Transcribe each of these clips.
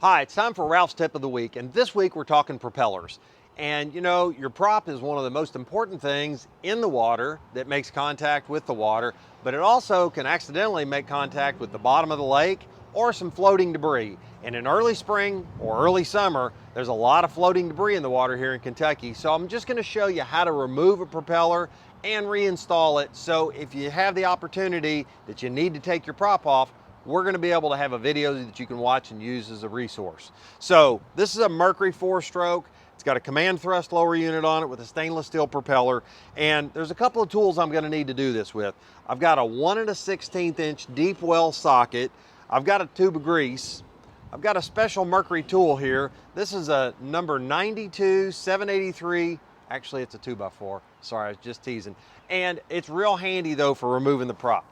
Hi, it's time for Ralph's Tip of the Week, and this week we're talking propellers. And you know, your prop is one of the most important things in the water that makes contact with the water, but it also can accidentally make contact with the bottom of the lake or some floating debris. And in early spring or early summer, there's a lot of floating debris in the water here in Kentucky. So I'm just going to show you how to remove a propeller and reinstall it. So if you have the opportunity that you need to take your prop off, we're going to be able to have a video that you can watch and use as a resource. So this is a Mercury 4-stroke. It's got a command thrust lower unit on it with a stainless steel propeller. And there's a couple of tools I'm going to need to do this with. I've got a 1 1/16 inch deep well socket. I've got a tube of grease. I've got a special Mercury tool here. This is a number 92-783. Actually, it's a 2x4. Sorry, I was just teasing. And it's real handy though for removing the prop.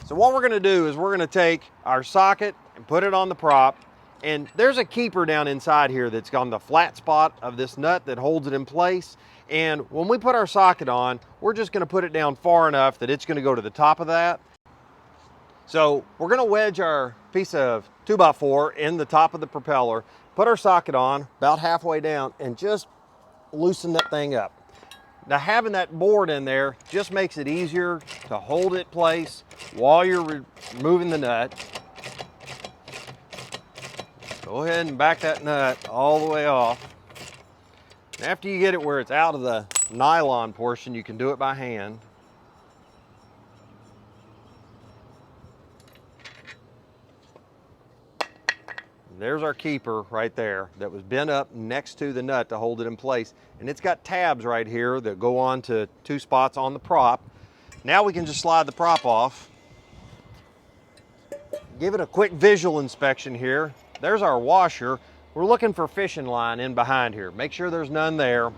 So what we're going to do is we're going to take our socket and put it on the prop, and there's a keeper down inside here that's on the flat spot of this nut that holds it in place. And when we put our socket on, we're just going to put it down far enough that it's going to go to the top of that. So we're going to wedge our piece of 2x4 in the top of the propeller, put our socket on about halfway down, and just loosen that thing up. Now having that board in there just makes it easier to hold it in place while you're removing the nut. Go ahead and back that nut all the way off. And after you get it where it's out of the nylon portion, you can do it by hand. There's our keeper right there that was bent up next to the nut to hold it in place. And it's got tabs right here that go on to 2 spots on the prop. Now we can just slide the prop off. Give it a quick visual inspection here. There's our washer. We're looking for fishing line in behind here. Make sure there's none there.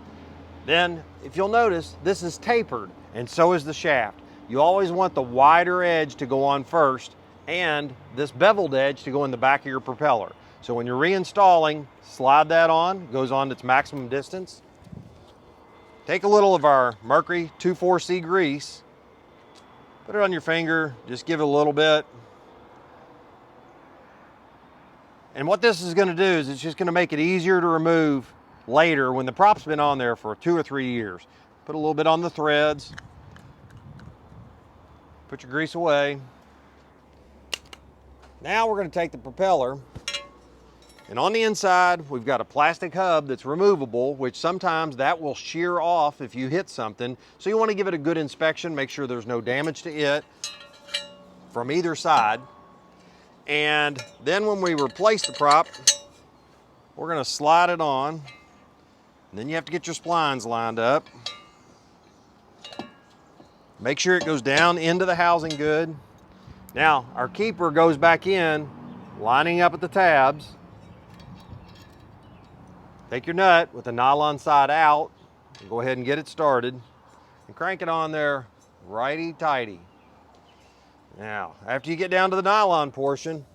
Then, if you'll notice, this is tapered, and so is the shaft. You always want the wider edge to go on first, and this beveled edge to go in the back of your propeller. So when you're reinstalling, slide that on, goes on its maximum distance. Take a little of our Mercury 2,4-C grease, put it on your finger, just give it a little bit. And what this is going to do is it's just going to make it easier to remove later when the prop's been on there for 2 or 3 years. Put a little bit on the threads, put your grease away. Now we're going to take the propeller, and on the inside we've got a plastic hub that's removable, which sometimes that will shear off if you hit something. So you want to give it a good inspection, make sure there's no damage to it from either side. And then when we replace the prop, we're going to slide it on, and then you have to get your splines lined up. Make sure it goes down into the housing good. Now, our keeper goes back in, lining up at the tabs. Take your nut with the nylon side out, and go ahead and get it started, and crank it on there righty-tighty. Now, after you get down to the nylon portion,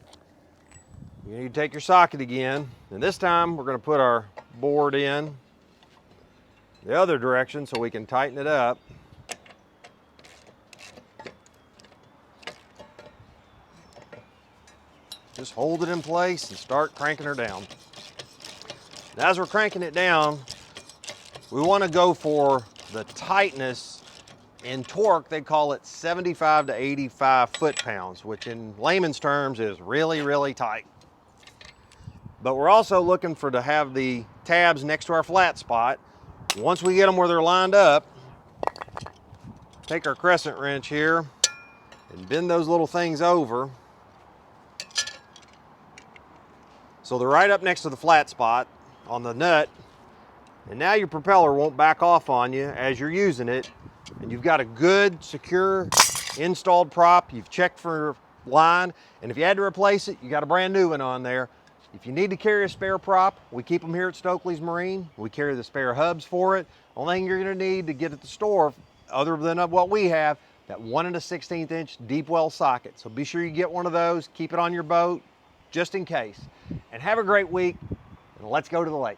you need to take your socket again, and this time we're going to put our board in the other direction so we can tighten it up. Just hold it in place and start cranking her down. Now, as we're cranking it down, we want to go for the tightness in torque. They call it 75 to 85 foot-pounds, which in layman's terms is really, really tight. But we're also looking for to have the tabs next to our flat spot. Once we get them where they're lined up, take our crescent wrench here and bend those little things over so they're right up next to the flat spot on the nut. And now your propeller won't back off on you as you're using it, and you've got a good, secure, installed prop. You've checked for line, and if you had to replace it, you got a brand new one on there. If you need to carry a spare prop, we keep them here at Stokley's Marine. We carry the spare hubs for it. Only thing you're going to need to get at the store, other than what we have, that 1 1/16 inch deep well socket. So be sure you get one of those. Keep it on your boat, just in case. And have a great week, and let's go to the lake.